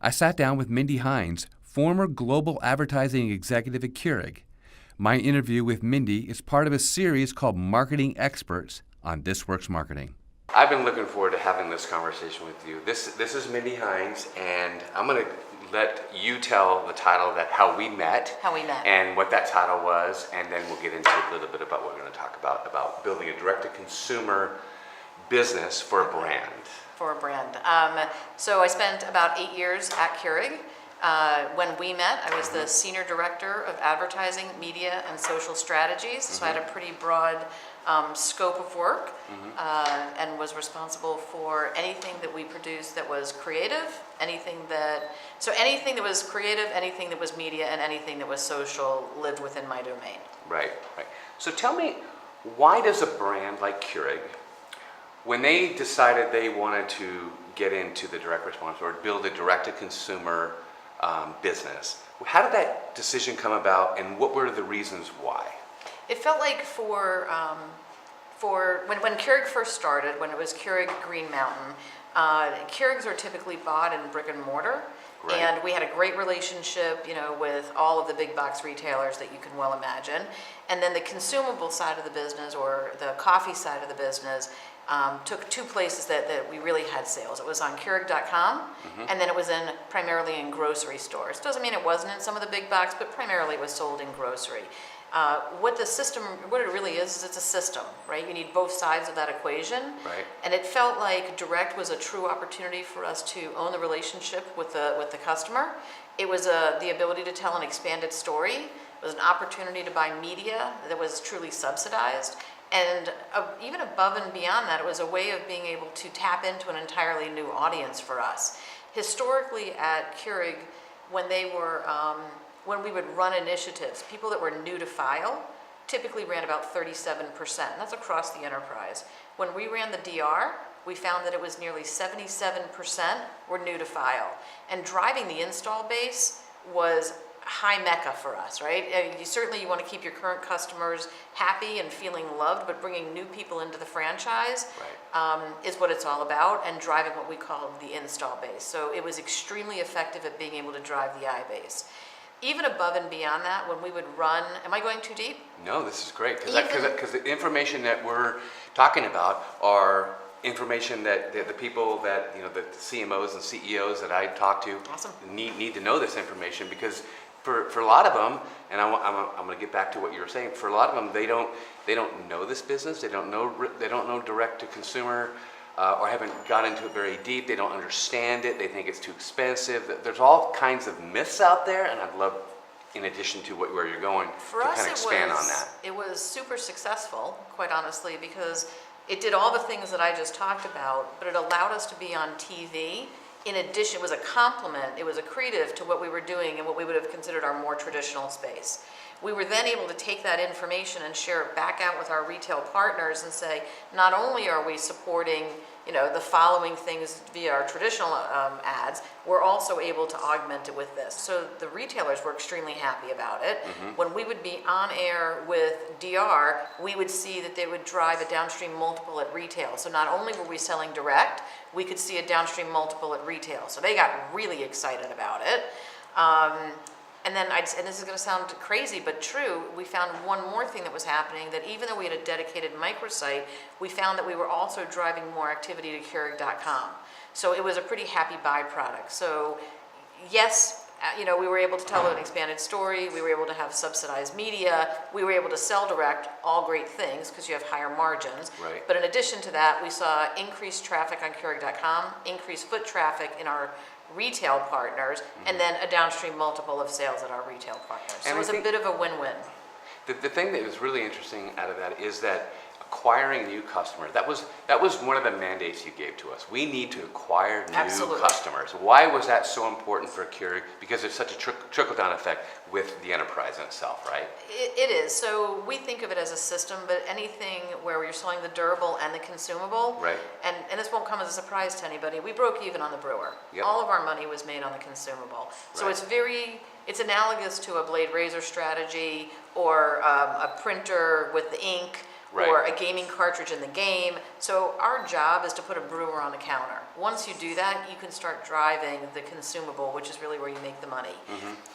I sat down with Mindy Hines, former global advertising executive at Keurig. My interview with Mindy is part of a series called Marketing Experts on This Works Marketing. I've been looking forward to having this conversation with you. This is Mindy Hines, and I'm going to let you tell the title, that how we met, and what that title was, and then we'll get into a little bit about what we're going to talk about building a direct-to-consumer business for a brand. So I spent about 8 years at Keurig. When we met, I was the Senior Director of Advertising, Media, and Social Strategies, so I had a pretty broad scope of work, and was responsible for anything that we produced that was creative, anything that was creative, anything that was media, and anything that was social lived within my domain. Right. So tell me, why does a brand like Keurig, when they decided they wanted to get into the direct response or build a direct-to-consumer business, how did that decision come about, and what were the reasons why? It felt like when Keurig first started, when it was Keurig Green Mountain, Keurigs are typically bought in brick and mortar. Right. And we had a great relationship, with all of the big box retailers that you can well imagine. And then the consumable side of the business, or the coffee side of the business, took two places that we really had sales. It was on Keurig.com, and then it was primarily in grocery stores. Doesn't mean it wasn't in some of the big box, but primarily it was sold in grocery. What it really is it's a system, right? You need both sides of that equation. Right. And it felt like direct was a true opportunity for us to own the relationship with the customer. It was the ability to tell an expanded story. It was an opportunity to buy media that was truly subsidized. And even above and beyond that, it was a way of being able to tap into an entirely new audience for us. Historically at Keurig, when we would run initiatives, people that were new to file typically ran about 37%. That's across the enterprise. When we ran the DR, we found that it was nearly 77% were new to file. And driving the install base was high mecca for us, right? You want to keep your current customers happy and feeling loved, but bringing new people into the franchise is what it's all about, and driving what we call the install base. So it was extremely effective at being able to drive the iBase. Even above and beyond that, when we would run, am I going too deep? No, this is great, because the information that we're talking about are information that the people that, the CMOs and CEOs that I talk to need to know this information, because for a lot of them, and I'm going to get back to what you were saying, for a lot of them, they don't know this business, they don't know direct to consumer, or haven't got into it very deep. They don't understand it. They think it's too expensive. There's all kinds of myths out there, and I'd love, in addition to where you're going, for to us, kind of expand on that. It was super successful, quite honestly, because it did all the things that I just talked about, but it allowed us to be on TV. In addition, it was a complement, it was accretive to what we were doing and what we would have considered our more traditional space. We were then able to take that information and share it back out with our retail partners and say, not only are we supporting the following things via our traditional ads, we're also able to augment it with this. So the retailers were extremely happy about it. When we would be on air with DR, we would see that they would drive a downstream multiple at retail. So not only were we selling direct, we could see a downstream multiple at retail. So they got really excited about it. And this is going to sound crazy, but true, we found one more thing that was happening, that even though we had a dedicated microsite, we found that we were also driving more activity to Keurig.com. So it was a pretty happy byproduct. So yes, we were able to tell an expanded story, we were able to have subsidized media, we were able to sell direct, all great things, because you have higher margins. Right. But in addition to that, we saw increased traffic on Keurig.com, increased foot traffic in our retail partners, and then a downstream multiple of sales at our retail partners. So it was a bit of a win-win. The thing that was really interesting out of that is that acquiring new customers, that was one of the mandates you gave to us. We need to acquire new customers. Why was that so important for Keurig? Because there's such a trickle-down effect with the enterprise in itself, right? It is. So we think of it as a system, but anything where you're selling the durable and the consumable, right? And this won't come as a surprise to anybody, we broke even on the brewer. Yep. All of our money was made on the consumable. So Right. it's analogous to a blade razor strategy, or a printer with the ink, or a gaming cartridge in the game. So our job is to put a brewer on the counter. Once you do that, you can start driving the consumable, which is really where you make the money.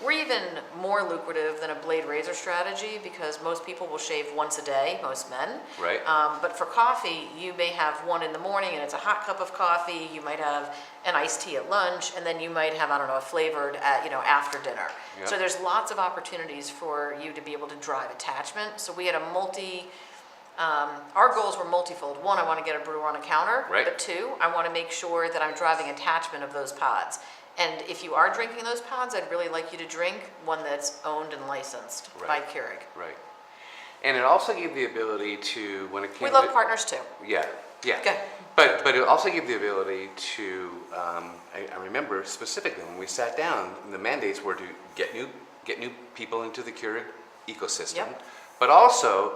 We're even more lucrative than a blade razor strategy because most people will shave once a day, most men. Right. But for coffee, you may have one in the morning and it's a hot cup of coffee. You might have an iced tea at lunch, and then you might have, I don't know, a flavored at, after dinner. Yep. So there's lots of opportunities for you to be able to drive attachment. So we had our goals were multifold. One, I want to get a brewer on a counter. Right. But two, I want to make sure that I'm driving attachment of those pods. And if you are drinking those pods, I'd really like you to drink one that's owned and licensed by Keurig. Right. And it also gave the ability to, when it came We love partners too. Yeah. Okay. But it also gave the ability to, I remember specifically when we sat down, the mandates were to get new people into the Keurig ecosystem. Yep. But also,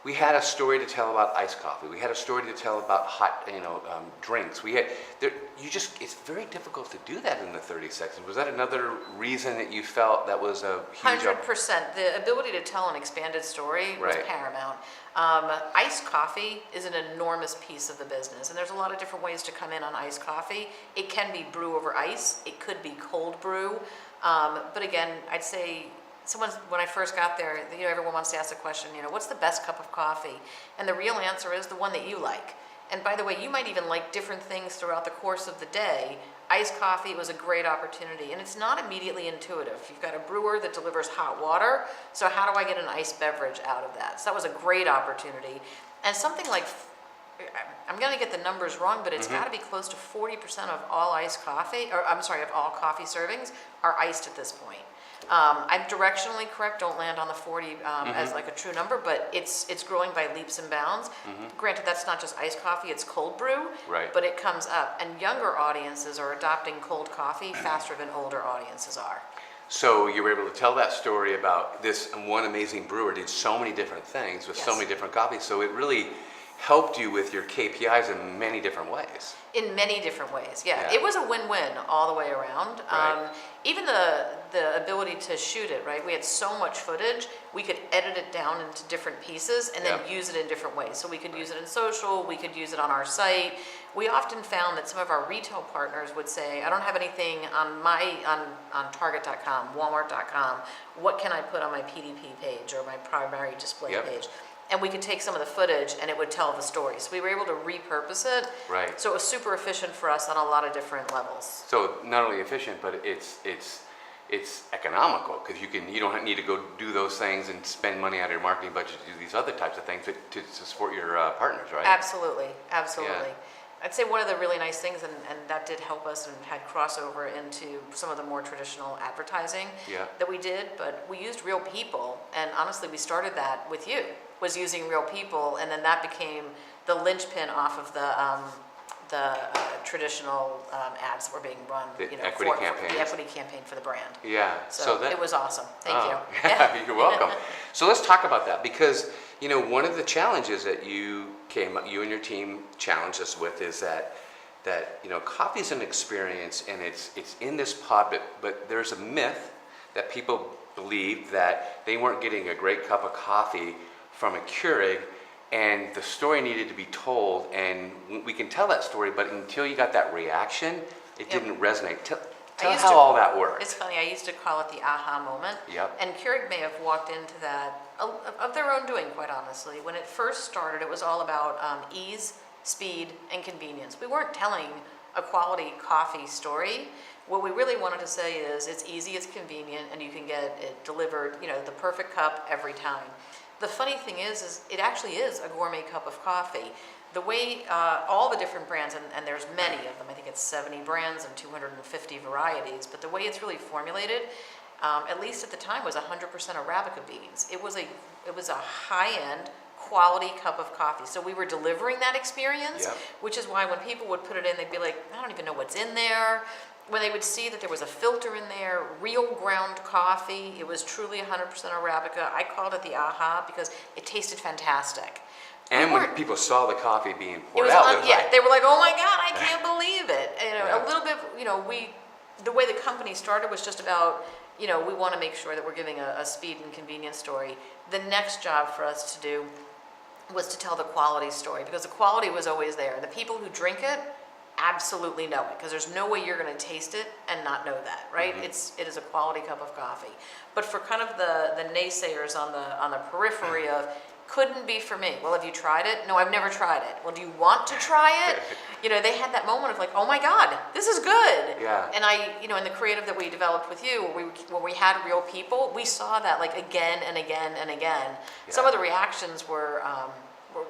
we had a story to tell about iced coffee. We had a story to tell about hot, drinks. It's very difficult to do that in the 30 seconds. Was that another reason that you felt that was a huge 100%. The ability to tell an expanded story was paramount. Iced coffee is an enormous piece of the business, and there's a lot of different ways to come in on iced coffee. It can be brew over ice. It could be cold brew. But again, I'd say when I first got there, everyone wants to ask the question, what's the best cup of coffee? And the real answer is the one that you like. And by the way, you might even like different things throughout the course of the day. Iced coffee was a great opportunity, and it's not immediately intuitive. You've got a brewer that delivers hot water, so how do I get an iced beverage out of that? So that was a great opportunity. And something like, I'm going to get the numbers wrong, but it's got to be close to 40% of all iced coffee, of all coffee servings are iced at this point. I'm directionally correct, don't land on the 40 as like a true number, but it's growing by leaps and bounds. Granted, that's not just iced coffee, it's cold brew, but it comes up. And younger audiences are adopting cold coffee faster than older audiences are. So you were able to tell that story about this one amazing brewer did so many different things with so many different coffees. So it really helped you with your KPIs in many different ways. In many different ways, yeah. It was a win-win all the way around. Even the ability to shoot it, right? We had so much footage, we could edit it down into different pieces and then use it in different ways. So we could use it in social, we could use it on our site. We often found that some of our retail partners would say, I don't have anything on on Target.com, Walmart.com. What can I put on my PDP page or my primary display page? And we could take some of the footage and it would tell the story. So we were able to repurpose it. Right. So it was super efficient for us on a lot of different levels. So not only efficient, but it's economical because you don't need to go do those things and spend money out of your marketing budget to do these other types of things to support your partners, right? Absolutely. Yeah. I'd say one of the really nice things, and that did help us and had crossover into some of the more traditional advertising that we did, but we used real people, and honestly, we started that with you, was using real people, and then that became the linchpin off of the traditional ads that were being run. The equity campaign. The equity campaign for the brand. Yeah. So it was awesome. Thank you. Yeah, you're welcome. So let's talk about that because one of the challenges that you and your team challenged us with is that coffee's an experience and it's in this pod, but there's a myth that people believed that they weren't getting a great cup of coffee from a Keurig, and the story needed to be told, and we can tell that story, but until you got that reaction, it didn't resonate. Tell how all that worked. It's funny, I used to call it the aha moment. Yep. And Keurig may have walked into that of their own doing, quite honestly. When it first started, it was all about ease, speed, and convenience. We weren't telling a quality coffee story. What we really wanted to say is it's easy, it's convenient, and you can get it delivered, the perfect cup every time. The funny thing is it actually is a gourmet cup of coffee. The way all the different brands, and there's many of them, I think it's 70 brands and 250 varieties, but the way it's really formulated, at least at the time, was 100% Arabica beans. It was a high-end, quality cup of coffee. So we were delivering that experience, which is why when people would put it in, they'd be like, I don't even know what's in there. When they would see that there was a filter in there, real ground coffee, it was truly 100% Arabica. I called it the aha because it tasted fantastic. And when people saw the coffee being poured out, they were like, "Oh my God, I can't believe it!" A little bit, the way the company started was just about, we want to make sure that we're giving a speed and convenience story. The next job for us to do was to tell the quality story, because the quality was always there. The people who drink it absolutely know it, because there's no way you're going to taste it and not know that, right? It is a quality cup of coffee. But for kind of the naysayers on the periphery of, couldn't be for me. Well, have you tried it? No, I've never tried it. Well, do you want to try it? They had that moment of like, oh my God, this is good. Yeah. And I, in the creative that we developed with you, where we had real people, we saw that like again and again and again. Yeah. Some of the reactions were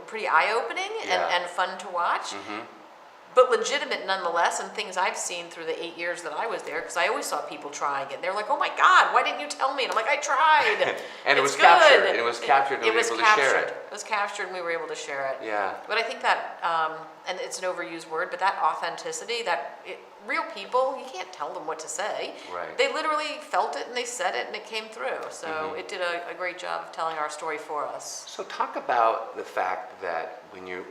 pretty eye-opening and fun to watch. But legitimate nonetheless, and things I've seen through the 8 years that I was there, because I always saw people trying it. They're like, oh my God, why didn't you tell me? And I'm like, I tried. And it was good. captured. And it was captured, and it we were was able captured. to share it. It was captured, and we were able to share it. Yeah. But I think that, and it's an overused word, but that authenticity, real people, you can't tell them what to say. Right. They literally felt it, and they said it, and it came through. So it did a great job of telling our story for us. So talk about the fact that when you're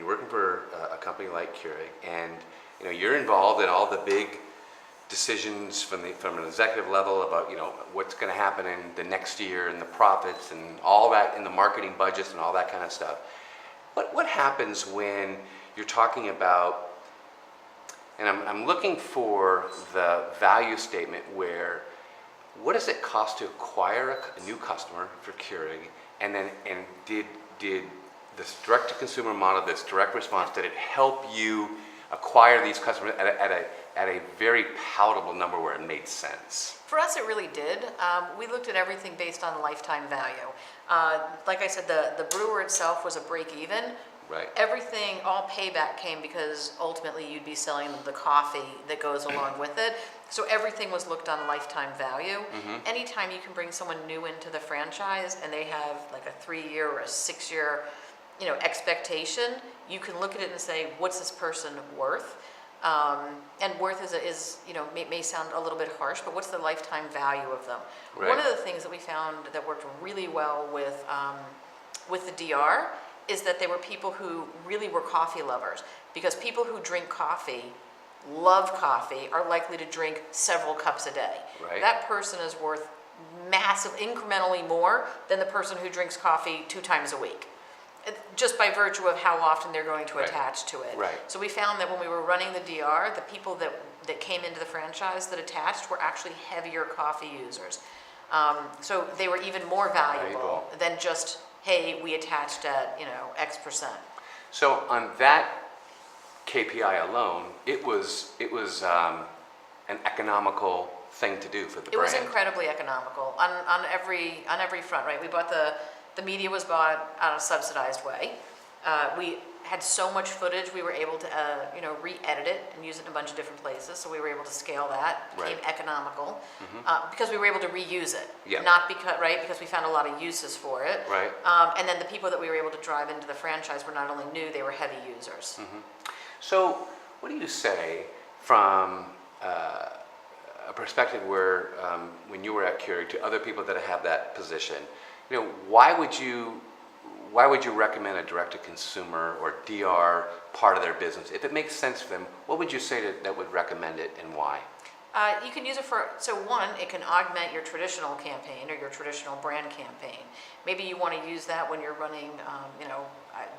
working for a company like Keurig, and you're involved in all the big decisions from an executive level about what's going to happen in the next year and the profits and all that, in the marketing budgets and all that kind of stuff. What happens when you're talking about, and I'm looking for the value statement where, what does it cost to acquire a new customer for Keurig, and did this direct-to-consumer model, this direct response, did it help you acquire these customers at a very palatable number where it made sense? For us, it really did. We looked at everything based on lifetime value. Like I said, the brewer itself was a break-even. Right. Everything, all payback came because ultimately you'd be selling them the coffee that goes along with it. So everything was looked on lifetime value. Anytime you can bring someone new into the franchise and they have like a 3-year or a 6-year expectation, you can look at it and say, what's this person worth? And worth is may sound a little bit harsh, but what's the lifetime value of them? Right. One of the things that we found that worked really well with the DR is that they were people who really were coffee lovers, because people who drink coffee, love coffee, are likely to drink several cups a day. Right. That person is worth massive, incrementally more than the person who drinks coffee 2 times a week, just by virtue of how often they're going to attach to it. Right. So we found that when we were running the DR, the people that came into the franchise that attached were actually heavier coffee users. So they were even more valuable than just, hey, we attached at X%. So on that KPI alone, it was an economical thing to do for the brand. It was incredibly economical on every front, right? We bought the media was bought on a subsidized way. We had so much footage, we were able to re-edit it and use it in a bunch of different places. So we were able to scale that. It became economical because we were able to reuse it. Yeah. Not because we found a lot of uses for it. Right. And then the people that we were able to drive into the franchise were not only new, they were heavy users. So what do you say from a perspective where when you were at Keurig, to other people that have that position, why would you recommend a direct-to-consumer or DR part of their business? If it makes sense for them, what would you say that would recommend it, and why? You can use it so one, it can augment your traditional campaign or your traditional brand campaign. Maybe you want to use that when you're running,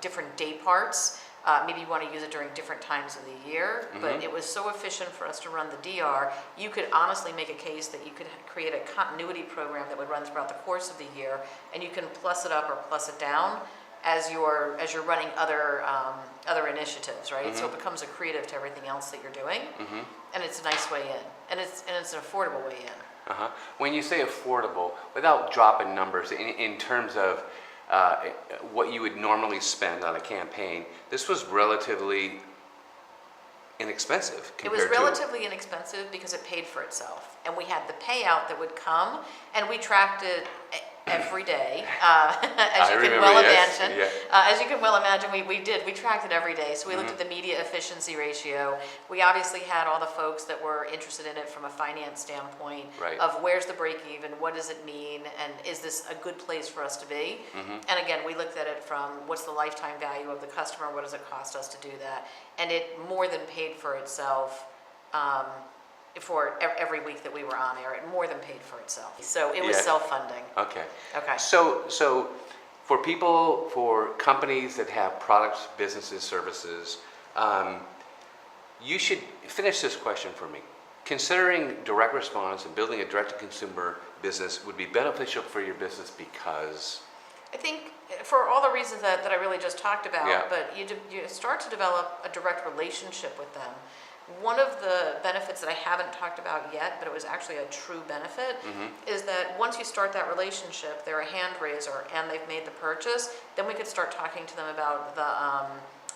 different day parts. Maybe you want to use it during different times of the year, but it was so efficient for us to run the DR, you could honestly make a case that you could create a continuity program that would run throughout the course of the year, and you can plus it up or plus it down as you're running other initiatives, right? So it becomes accretive to everything else that you're doing, and it's a nice way in, and it's an affordable way in. When you say affordable, without dropping numbers, in terms of what you would normally spend on a campaign, this was relatively inexpensive compared to... It was relatively inexpensive because it paid for itself. And we had the payout that would come, and we tracked it every day, as you can well imagine. As you can well imagine, we tracked it every day. So we looked at the media efficiency ratio. We obviously had all the folks that were interested in it from a finance standpoint of where's the break even, what does it mean, and is this a good place for us to be? And again, we looked at it from what's the lifetime value of the customer, what does it cost us to do that? And it more than paid for itself. For every week that we were on air, it more than paid for itself. So it was self-funding. Okay. Okay. So for companies that have products, businesses, services, you should finish this question for me. Considering direct response and building a direct-to-consumer business would be beneficial for your business because? I think for all the reasons that I really just talked about, Yeah. but you start to develop a direct relationship with them. One of the benefits that I haven't talked about yet, but it was actually a true benefit, is that once you start that relationship, they're a hand raiser and they've made the purchase, then we could start talking to them about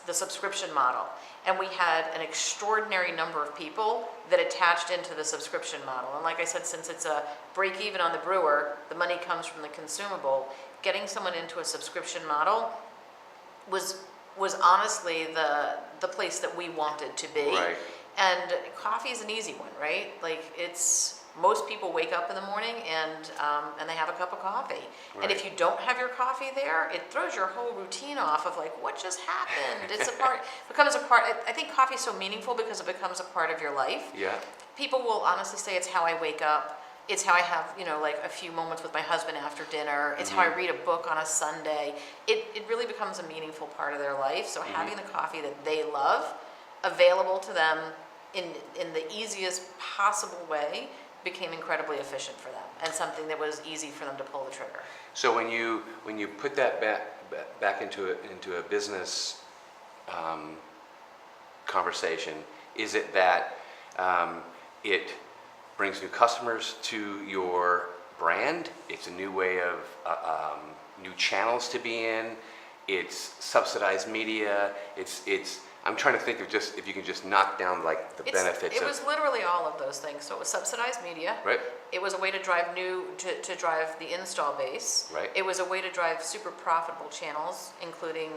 the subscription model. And we had an extraordinary number of people that attached into the subscription model. And like I said, since it's a break even on the brewer, the money comes from the consumable. Getting someone into a subscription model was honestly the place that we wanted to be. Right. And coffee is an easy one, right? Like most people wake up in the morning and they have a cup of coffee. Right. And if you don't have your coffee there, it throws your whole routine off of like, what just happened? Becomes a part. I think coffee is so meaningful because it becomes a part of your life. Yeah. People will honestly say it's how I wake up. It's how I have, like a few moments with my husband after dinner. It's how I read a book on a Sunday. It really becomes a meaningful part of their life. So having the coffee that they love available to them in the easiest possible way became incredibly efficient for them and something that was easy for them to pull the trigger. So when you put that back into a business conversation, is it that it brings new customers to your brand? It's a new way of new channels to be in. It's subsidized media. I'm trying to think of just if you can just knock down like the benefits. It was literally all of those things. So it was subsidized media. Right. It was a way to drive to drive the install base. Right. It was a way to drive super profitable channels, including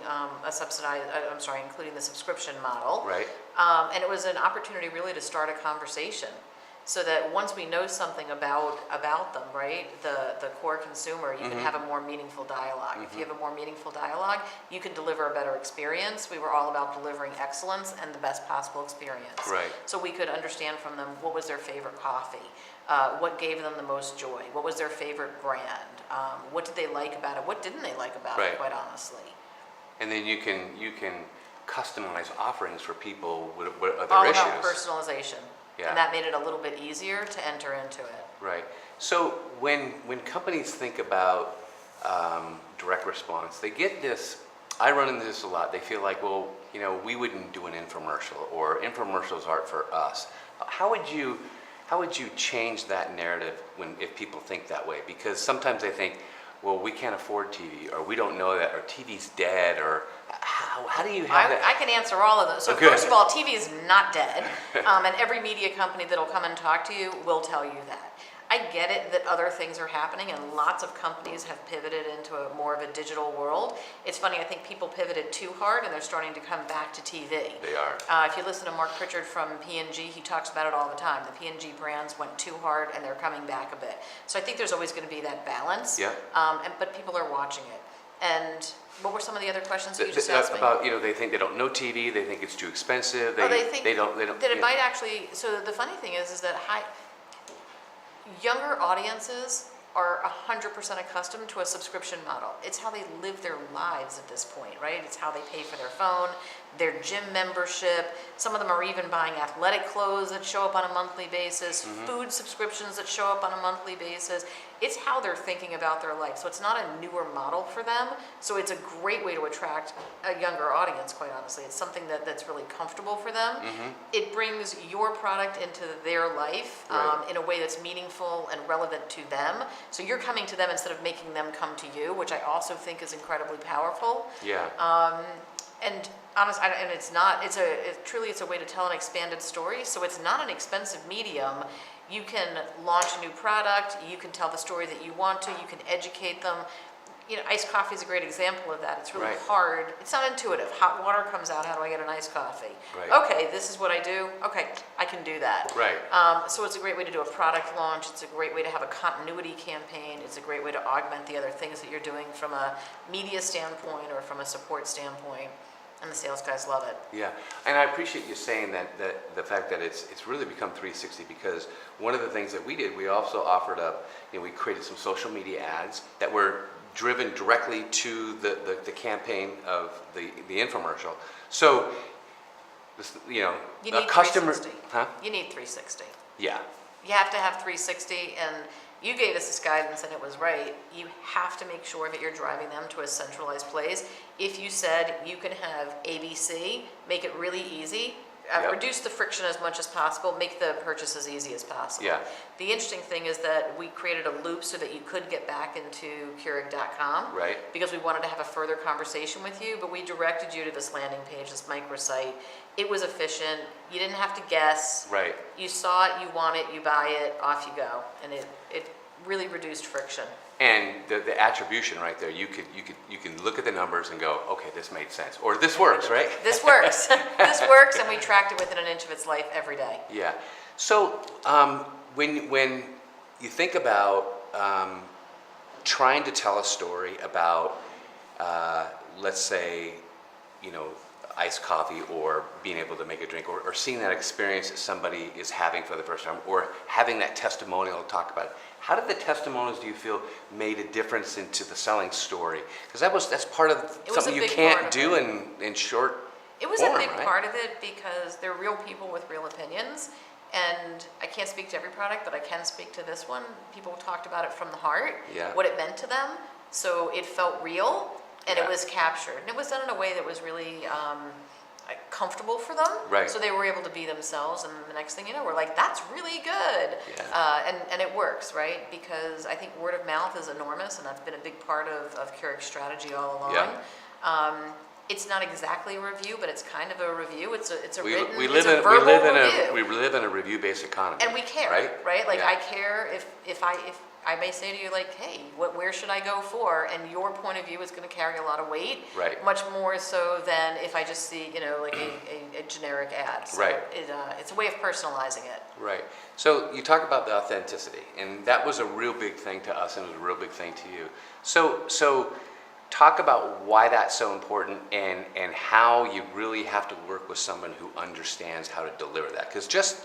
including the subscription model. Right. And it was an opportunity really to start a conversation. So that once we know something about them, right, the core consumer, you can have a more meaningful dialogue. If you have a more meaningful dialogue, you can deliver a better experience. We were all about delivering excellence and the best possible experience. Right. So we could understand from them what was their favorite coffee, what gave them the most joy, what was their favorite brand, what did they like about it, what didn't they like about it, quite honestly. And then you can customize offerings for people with other All issues. about personalization. Yeah. And that made it a little bit easier to enter into it. Right. So when companies think about direct response, they get this. I run into this a lot. They feel like, well, we wouldn't do an infomercial, or infomercials aren't for us. How would you change that narrative if people think that way? Because sometimes they think, well, we can't afford TV, or we don't know that, or TV's dead, or how do you have that? I can answer all of those. So first of all, TV is not dead, and every media company that'll come and talk to you will tell you that. I get it that other things are happening, and lots of companies have pivoted into more of a digital world. It's funny, I think people pivoted too hard, and they're starting to come back to TV. They are. If you listen to Mark Pritchard from P&G, he talks about it all the time. The P&G brands went too hard, and they're coming back a bit. So I think there's always going to be that balance. Yeah. But people are watching it. And what were some of the other questions that you just asked me? About, they think they don't know TV, they think it's too expensive. They think they don't. That it might actually. So the funny thing is that younger audiences are 100% accustomed to a subscription model. It's how they live their lives at this point, right? It's how they pay for their phone, their gym membership. Some of them are even buying athletic clothes that show up on a monthly basis, food subscriptions that show up on a monthly basis. It's how they're thinking about their life. So it's not a newer model for them. So it's a great way to attract a younger audience, quite honestly. It's something that's really comfortable for them. It brings your product into their life in a way that's meaningful and relevant to them. So you're coming to them instead of making them come to you, which I also think is incredibly powerful. Yeah. And honest, and it's not. It's a way to tell an expanded story. So it's not an expensive medium. You can launch a new product. You can tell the story that you want to. You can educate them. Iced coffee is a great example of that. It's really hard. It's not intuitive. Hot water comes out. How do I get an iced coffee? Right. Okay, this is what I do. Okay, I can do that. Right. So it's a great way to do a product launch. It's a great way to have a continuity campaign. It's a great way to augment the other things that you're doing from a media standpoint or from a support standpoint. And the sales guys love it. Yeah, and I appreciate you saying that the fact that it's really become 360, because one of the things that we did, we also offered up, we created some social media ads that were driven directly to the campaign of the infomercial. So, you know, You a need customer, 360. huh? You need 360. Yeah, You have to have 360, and you gave us this guidance and it was right. You have to make sure that you're driving them to a centralized place. If you said you can have ABC, make it really easy, Yep. reduce the friction as much as possible, make the purchase as easy as possible. Yeah. The interesting thing is that we created a loop so that you could get back into Keurig.com. Right. Because we wanted to have a further conversation with you, but we directed you to this landing page, this microsite. It was efficient. You didn't have to guess. right. You saw it, you want it, you buy it, off you go. And it really reduced friction. And the attribution right there, you can look at the numbers and go, okay, this made sense, or this works, right? This works. This works, and we tracked it within an inch of its life every day. Yeah. So when you think about trying to tell a story about, let's say, you know, iced coffee, or being able to make a drink, or seeing that experience that somebody is having for the first time, or having that testimonial to talk about it. How did the testimonials, do you feel, made a difference into the selling story? Because that's part of It was something a you big can't part of do it. in short It was form, a big right? part of it because they're real people with real opinions. And I can't speak to every product, but I can speak to this one. People talked about it from the heart, Yeah. what it meant to them. So it felt real, and Yeah. it was captured. And it was done in a way that was really comfortable for them. Right. So they were able to be themselves, and the next thing you know, we're like, that's really good. Yeah. And it works, right? Because I think word of mouth is enormous, and that's been a big part of Keurig's strategy all along. Yeah. It's not exactly a review, but it's kind of a review. It's a We written, live it's a in verbal review. we live in a review-based economy, And we care, right? Like Yeah. I care if I may say to you, like, hey, where should I go for? And your point of view is going to carry a lot of weight, Right. much more so than if I just see, you know, like a generic ad. So Right. it's a way of personalizing it. Right. So you talk about the authenticity, and that was a real big thing to us, and it was a real big thing to you. So talk about why that's so important, and how you really have to work with someone who understands how to deliver that. Because just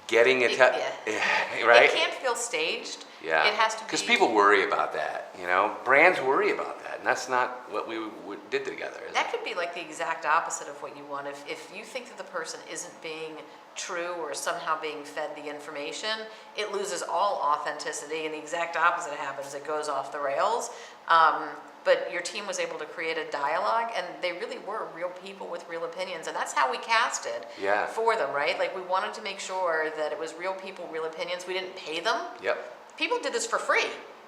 getting it, right? It can't feel staged. Yeah. It has to be. Because people worry about that, you know? Brands worry about that, and that's not what we did together, is That it? could be like the exact opposite of what you want. If you think that the person isn't being true or somehow being fed the information, it loses all authenticity, and the exact opposite happens. It goes off the rails. But your team was able to create a dialogue, and they really were real people with real opinions, and that's how we casted Yeah. for them, right? Like, we wanted to make sure that it was real people, real opinions. We didn't pay them. Yep. People did this for free.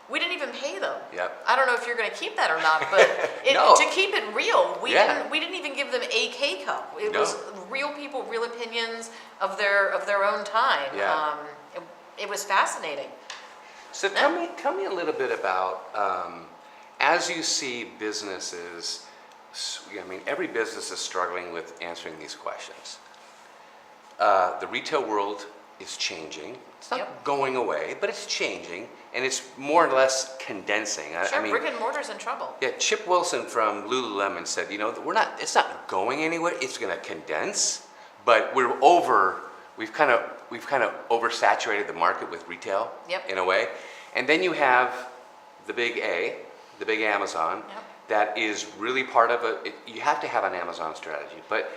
We didn't even pay them. Yep. I don't know if you're going to keep that or not, but No. to keep it real, we Yeah. didn't even give them a K cup. It No. was real people, real opinions of their own time. Yeah. It was fascinating. So tell me a little bit about, as you see businesses, I mean, every business is struggling with answering these questions. The retail world is changing. It's not Yep. going away, but it's changing, and it's more or less condensing. Sure, I mean, brick and mortar's in trouble. yeah, Chip Wilson from Lululemon said, you know, it's not going anywhere. It's going to condense, but we've kind of oversaturated the market with retail. Yep. In a way. And then you have the big Amazon. Yep. That is really part of you have to have an Amazon strategy. But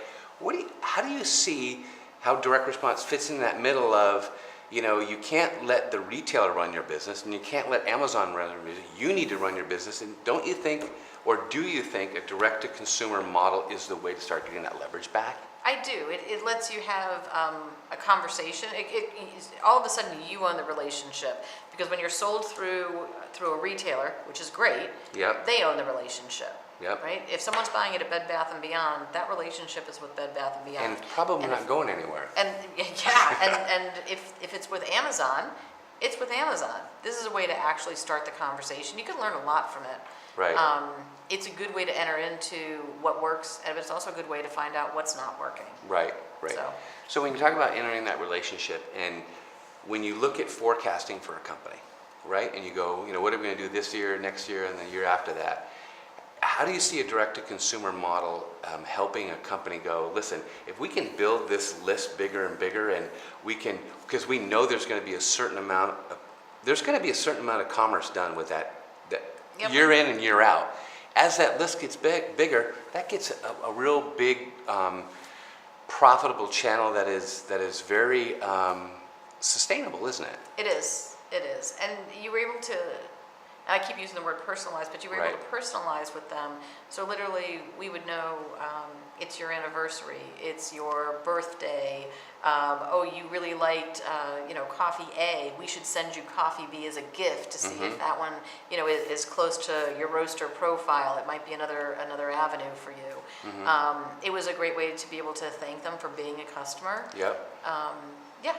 how do you see how direct response fits in that middle of, you know, you can't let the retailer run your business, and you can't let Amazon run your business. You need to run your business. And don't you think, or do you think, a direct-to-consumer model is the way to start getting that leverage back? I do. It lets you have a conversation. All of a sudden, you own the relationship, because when you're sold through a retailer, which is great, Yep. they own the relationship. Yep. Right? If someone's buying it at Bed Bath & Beyond, that relationship is with Bed Bath & Beyond. And it's probably And not if- going anywhere. And yeah, and if it's with Amazon, it's with Amazon. This is a way to actually start the conversation. You can learn a lot from it. Right. It's a good way to enter into what works, and it's also a good way to find out what's not working. Right. So- So when you talk about entering that relationship, and when you look at forecasting for a company, right, and you go, you know, what are we going to do this year, next year, and the year after that? How do you see a direct-to-consumer model helping a company go, listen, if we can build this list bigger and bigger, and we can, because we know there's going to be a certain amount of commerce done with that Yep. year in and year out. As that list gets bigger, that gets a real big profitable channel that is very sustainable, isn't it? It is. It is. And you were able to, I keep using the word personalize, but you were able to personalize with them. So literally, we would know it's your anniversary, it's your birthday. Oh, you really liked, coffee A. We should send you coffee B as a gift to see if that one, is close to your roaster profile. It might be another avenue for you. It was a great way to be able to thank them for being a customer. Yep.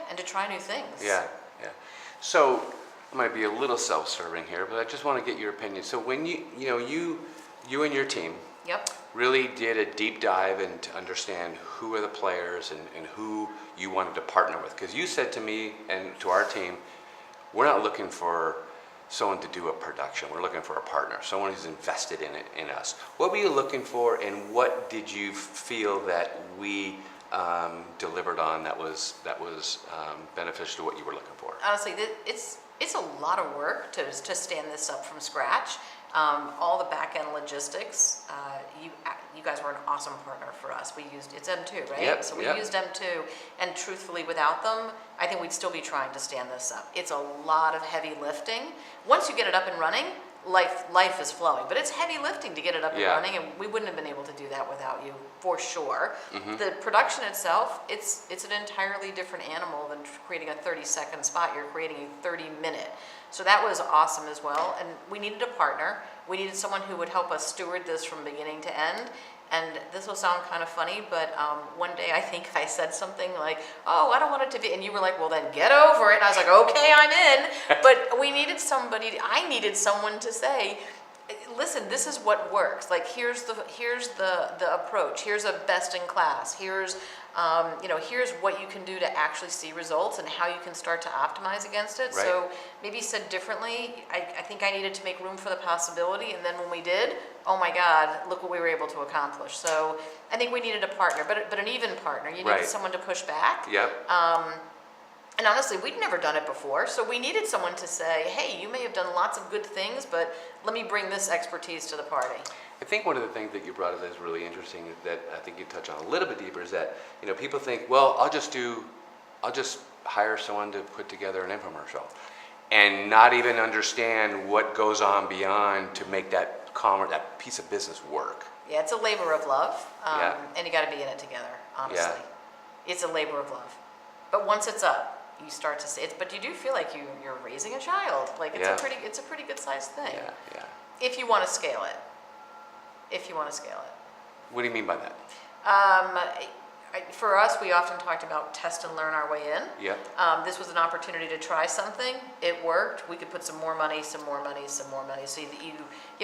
And to try new things. Yeah. So I might be a little self-serving here, but I just want to get your opinion. So when you and your team really did a deep dive and to understand who are the players and who you wanted to partner with, because you said to me and to our team, we're not looking for someone to do a production. We're looking for a partner, someone who's invested in us. What were you looking for, and what did you feel that we delivered on that was beneficial to what you were looking for? Honestly, it's a lot of work to stand this up from scratch. All the back end logistics. You guys were an awesome partner for us. It's M2, right? Yep, so we used M2, and truthfully, without them, I think we'd still be trying to stand this up. It's a lot of heavy lifting. Once you get it up and running, life is flowing, but it's heavy lifting to get it up and running, and we wouldn't have been able to do that without you, for sure. The production itself, it's an entirely different animal than creating a 30-second spot. You're creating a 30-minute. So that was awesome as well, and we needed a partner. We needed someone who would help us steward this from beginning to end. And this will sound kind of funny, but one day I think I said something like, oh, I don't want it to be, and you were like, well, then get over it. And I was like, okay, I'm in. But I needed someone to say, listen, this is what works. Like, here's the approach. Here's a best in class. Here's what you can do to actually see results and how you can start to optimize against it. Right. So maybe said differently, I think I needed to make room for the possibility, and then when we did, oh my God, look what we were able to accomplish. So I think we needed a partner, but an even partner. You needed someone to push back. Yep. And honestly, we'd never done it before, so we needed someone to say, hey, you may have done lots of good things, but let me bring this expertise to the party. I think one of the things that you brought up that is really interesting that I think you touch on a little bit deeper is that, people think, well, I'll just hire someone to put together an infomercial and not even understand what goes on beyond to make that piece of business work. Yeah, it's a labor of love, and you got to be in it together, honestly. Yeah. It's a labor of love. But once it's up, you start to see it, but you do feel like you're raising a child. Like it's a pretty good sized thing. Yeah. If you want to scale it. What do you mean by that? For us, we often talked about test and learn our way in. Yep. This was an opportunity to try something. It worked. We could put some more money. So you have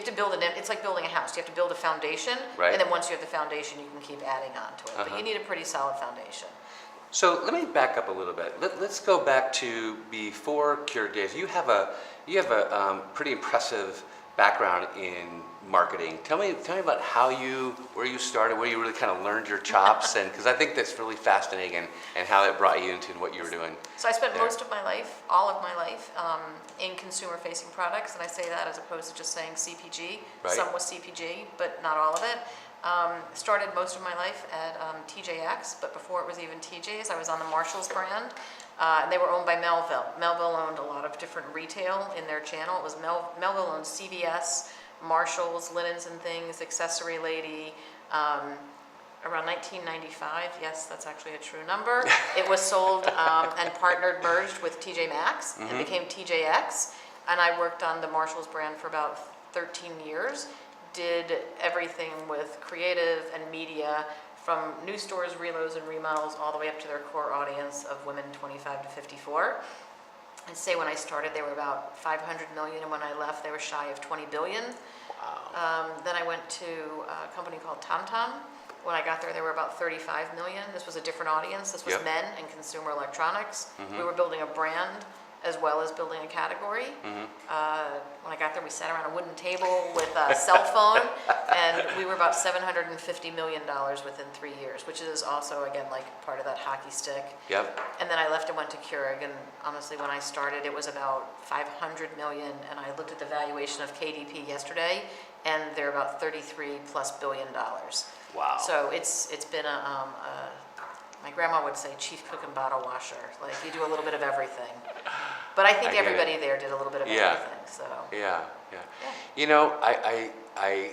to build it's like building a house. You have to build a foundation, and then once you have the foundation, you can keep adding on to it. But you need a pretty solid foundation. So let me back up a little bit. Let's go back to before Keurig days. You have a pretty impressive background in marketing. Tell me about where you started, where you really kind of learned your chops, and because I think that's really fascinating, and how it brought you into what you were doing. So I spent most of my life, all of my life, in consumer-facing products, and I say that as opposed to just saying CPG. Right. Some was CPG, but not all of it. Started most of my life at TJX, but before it was even TJ's, I was on the Marshalls brand. And they were owned by Melville. Melville owned a lot of different retail in their channel. It was Melville owned CVS, Marshalls, Linens and Things, Accessory Lady. Around 1995, yes, that's actually a true number. It was sold and merged with TJ Maxx and became TJX. And I worked on the Marshalls brand for about 13 years. Did everything with creative and media, from new stores, reloads, and remodels, all the way up to their core audience of women 25 to 54. I'd say when I started, they were about 500 million, and when I left, they were shy of 20 billion. Wow. Then I went to a company called TomTom. When I got there, they were about 35 million. This was a different audience. This was men and consumer electronics. We were building a brand as well as building a category. Mm-hmm. When I got there, we sat around a wooden table with a cell phone, and we were about $750 million within 3 years, which is also, again, like part of that hockey stick. Yep. And then I left and went to Keurig, and honestly, when I started, it was about 500 million, and I looked at the valuation of KDP yesterday, and they're about $33+ billion. Wow. So it's been my grandma would say chief cook and bottle washer. Like, you do a little bit of everything. But I think I get everybody it. there did a little bit of Yeah. everything, so. Yeah. Yeah. You know, I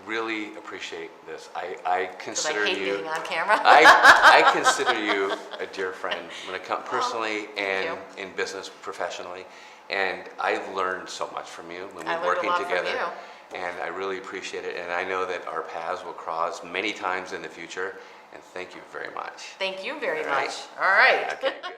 really appreciate this. I Because I consider hate you. being on camera. I consider you a dear friend when it comes personally thank and in business professionally, and I learned so much from you when we I were learned a working lot from together. you. And I really appreciate it, and I know that our paths will cross many times in the future. And thank you very much. Thank you very All right. much. All right. Okay, good.